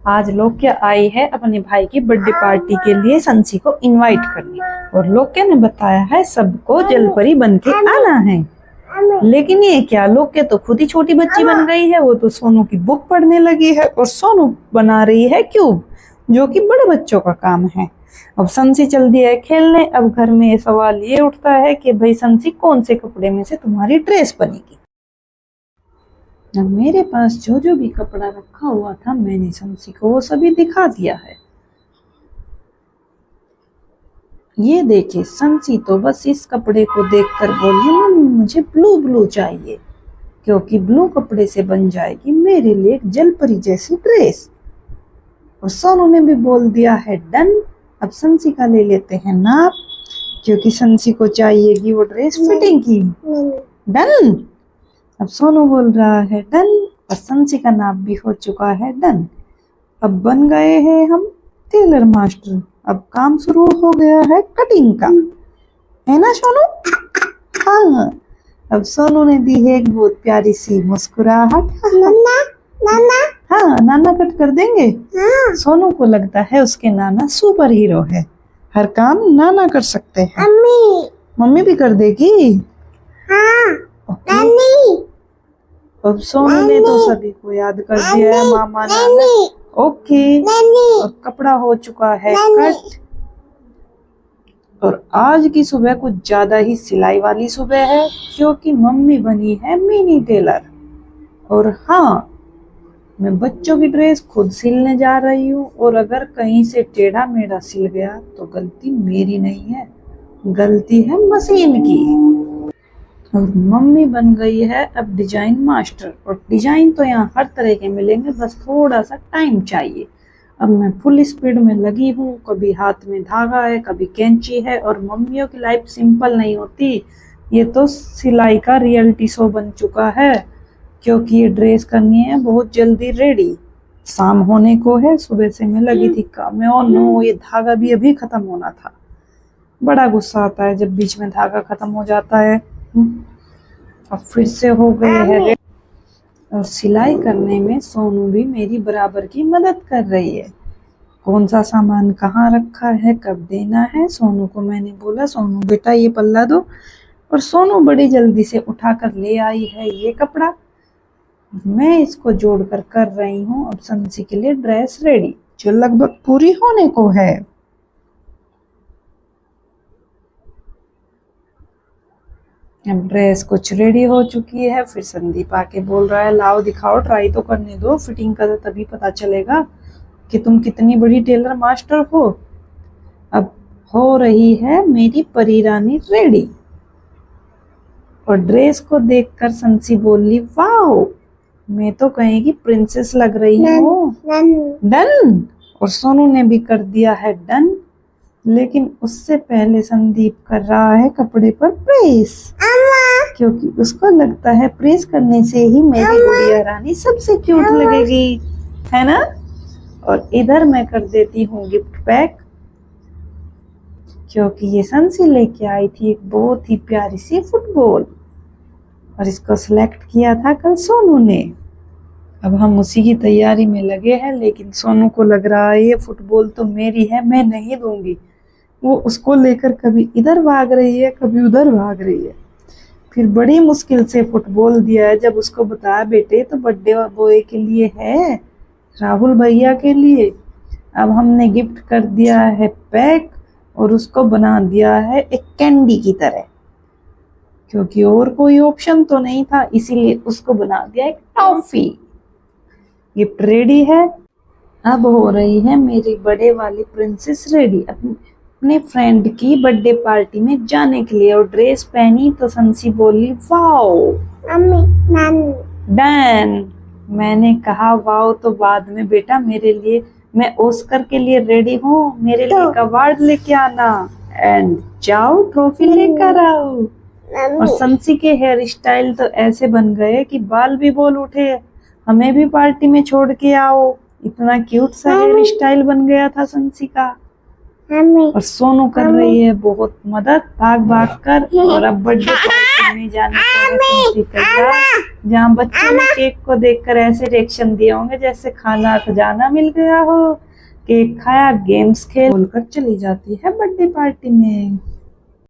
आज लोक्या आई है अपने भाई की बर्थडे पार्टी के लिए संसी को इनवाइट करने, और लोक्या ने बताया है सबको जलपरी बन के आना है। लेकिन ये क्या, लोक्या तो खुद ही छोटी बच्ची बन गई है। वो तो सोनू की बुक पढ़ने लगी है और सोनू बना रही है क्यूब, जो कि बड़े बच्चों का काम है। अब संसी चल दिया है खेलने। अब घर में सवाल ये उठता है कि भाई संसी, कौन से कपड़े में से तुम्हारी ड्रेस बनेगी। अब मेरे पास जो जो भी कपड़ा रखा हुआ था मैंने संसी को वो सभी दिखा दिया है। ये देखिए, संसी तो बस इस कपड़े को देखकर बोली मम्मी मुझे ब्लू ब्लू चाहिए, क्योंकि ब्लू कपड़े से बन जाएगी मेरे लिए एक जलपरी जैसी ड्रेस। और सोनू ने भी बोल दिया है डन। अब संसी का ले लेते हैं नाप, क्योंकि संसी को चाहिएगी वो ड्रेस फिटिंग की। डन। अब सोनू बोल रहा है डन, और संसी का नाप भी हो चुका है डन। अब बन गए हैं हम टेलर मास्टर। अब काम शुरू हो गया है कटिंग का, है ना सोनू? हाँ। अब सोनू ने दी है एक बहुत प्यारी सी मुस्कुराहट। हाँ, नाना कट कर देंगे। हाँ। सोनू को लगता है उसके नाना सुपर हीरो है, हर काम नाना कर सकते हैं। मम्मी भी कर देगी। हाँ। अब सोनू ने तो सभी को याद कर दिया है, मामा नाना। ओके। और कपड़ा हो चुका है कट। और आज की सुबह कुछ ज्यादा ही सिलाई वाली सुबह है, क्योंकि मम्मी बनी है मिनी टेलर। और हाँ, मैं बच्चों की ड्रेस खुद सिलने जा रही हूँ, और अगर कहीं से टेढ़ा मेढ़ा सिल गया तो गलती मेरी नहीं है, गलती है मशीन की। और मम्मी बन गई है अब डिजाइन मास्टर, और डिजाइन तो यहाँ हर तरह के मिलेंगे, बस थोड़ा सा टाइम चाहिए। अब मैं फुल स्पीड में लगी हूँ, कभी हाथ में धागा है, कभी कैंची है। और मम्मियों की लाइफ सिंपल नहीं होती, ये तो सिलाई का रियलिटी शो बन चुका है, क्योंकि ये ड्रेस करनी है बहुत जल्दी रेडी। शाम होने को है, सुबह से मैं लगी थी काम में। और नो, ये धागा भी अभी खत्म होना था। बड़ा गुस्सा आता है जब बीच में धागा खत्म हो जाता है। अब फिर से हो गए है। और सिलाई करने में सोनू भी मेरी बराबर की मदद कर रही है। कौन सा सामान कहाँ रखा है, कब देना है। सोनू को मैंने बोला सोनू बेटा ये पल्ला दो, और सोनू बड़ी जल्दी से उठा कर ले आई है ये कपड़ा। मैं इसको जोड़कर कर रही हूँ अब संसी के लिए ड्रेस रेडी, जो लगभग पूरी होने को है। अब ड्रेस कुछ रेडी हो चुकी है। फिर संदीप आके बोल रहा है लाओ दिखाओ, ट्राई तो करने दो, फिटिंग का तभी पता चलेगा कि तुम कितनी बड़ी टेलर मास्टर हो। अब हो रही है मेरी परी रानी रेडी, और ड्रेस को देखकर संसी बोली वाओ, मैं तो कहेगी प्रिंसेस लग रही हूँ। डन। और सोनू ने भी कर दिया है डन। लेकिन उससे पहले संदीप कर रहा है कपड़े पर प्रेस, क्योंकि उसको लगता है प्रेस करने से ही मेरी गुड़िया रानी सबसे क्यूट लगेगी, है ना? और इधर मैं कर देती हूँ गिफ्ट पैक, क्योंकि ये संसी लेके आई थी एक बहुत ही प्यारी सी फुटबॉल, और इसको सिलेक्ट किया था कल सोनू ने। अब हम उसी की तैयारी में लगे हैं, लेकिन सोनू को लग रहा है ये फुटबॉल तो मेरी है, मैं नहीं दूंगी। वो उसको लेकर कभी इधर भाग रही है, कभी उधर भाग रही है। फिर बड़ी मुश्किल से फुटबॉल दिया है। जब उसको बताया बेटे तो बर्थडे बॉय के लिए है, राहुल भैया के लिए। अब हमने गिफ्ट कर दिया है पैक, और उसको बना दिया है एक कैंडी की तरह, क्योंकि और कोई ऑप्शन तो नहीं था, इसीलिए उसको बना दिया एक टॉफी। गिफ्ट रेडी है। अब हो रही है मेरी बड़े वाली प्रिंसेस रेडी अपने फ्रेंड की बर्थडे पार्टी में जाने के लिए। और ड्रेस पहनी तो संसी बोली वाओ डन। मैंने कहा वाओ तो बाद में बेटा, मेरे लिए, मैं ऑस्कर के लिए रेडी हूँ, मेरे लिए अवार्ड लेके आना, एंड जाओ ट्रॉफी लेकर आओ। और संसी के हेयर स्टाइल तो ऐसे बन गए कि बाल भी बोल उठे हमें भी पार्टी में छोड़ के आओ। इतना क्यूट सा हेयर स्टाइल बन गया था संसी का। और सोनू कर रही है बहुत मदद भाग भाग कर। और अब बर्थडे पार्टी नहीं जाने का जहाँ बच्चों ने केक को देखकर ऐसे रिएक्शन दिए होंगे जैसे खाना खजाना मिल गया हो। केक खाया, गेम्स खेल, बोलकर चली जाती है बर्थडे पार्टी में।